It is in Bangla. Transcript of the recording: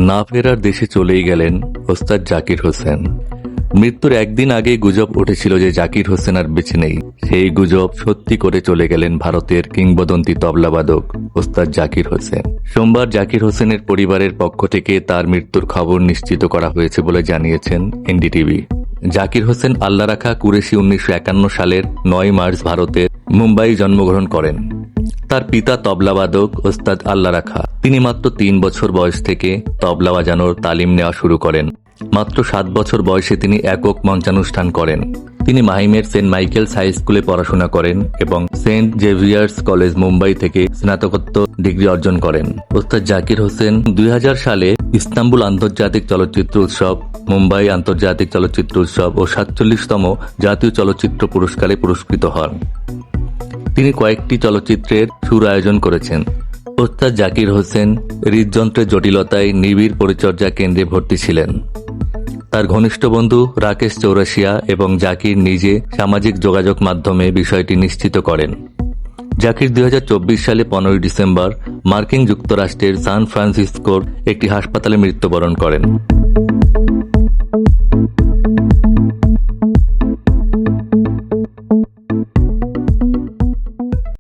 না ফেরার দেশে চলেই গেলেন ওস্তাদ জাকির হোসেন। মৃত্যুর একদিন আগেই গুজব উঠেছিল যে জাকির হোসেন আর বেঁচে নেই। সেই গুজব সত্যি করে চলে গেলেন ভারতের কিংবদন্তি তবলাবাদক ওস্তাদ জাকির হোসেন। সোমবার জাকির হোসেনের পরিবারের পক্ষ থেকে তার মৃত্যুর খবর নিশ্চিত করা হয়েছে বলে জানিয়েছেন এনডিটিভি। জাকির হোসেন আল্লাহ রাখা কুরেশি 1951 সালের 9 মার্চ ভারতের মুম্বাই জন্মগ্রহণ করেন। তার পিতা তবলাবাদক ওস্তাদ আল্লাহ রাখা। তিনি মাত্র 3 বছর বয়স থেকে তবলা বাজানোর তালিম নেওয়া শুরু করেন। মাত্র 7 বছর বয়সে তিনি একক মঞ্চানুষ্ঠান করেন। তিনি মাহিমের সেন্ট মাইকেলস হাই স্কুলে পড়াশোনা করেন এবং সেন্ট জেভিয়ার্স কলেজ মুম্বাই থেকে স্নাতকোত্তর ডিগ্রি অর্জন করেন। ওস্তাদ জাকির হোসেন 2000 সালে ইস্তাম্বুল আন্তর্জাতিক চলচ্চিত্র উৎসব, মুম্বাই আন্তর্জাতিক চলচ্চিত্র উৎসব ও 47তম জাতীয় চলচ্চিত্র পুরস্কারে পুরস্কৃত হন। তিনি কয়েকটি চলচ্চিত্রের সুর আয়োজন করেছেন। ওস্তাদ জাকির হোসেন হৃদযন্ত্রের জটিলতায় নিবিড় পরিচর্যা কেন্দ্রে ভর্তি ছিলেন। তার ঘনিষ্ঠ বন্ধু রাকেশ চৌরাশিয়া এবং জাকির নিজে সামাজিক যোগাযোগ মাধ্যমে বিষয়টি নিশ্চিত করেন। জাকির 2024 সালে 15 ডিসেম্বর মার্কিন যুক্তরাষ্ট্রের সান ফ্রান্সিসকোর একটি হাসপাতালে মৃত্যুবরণ করেন।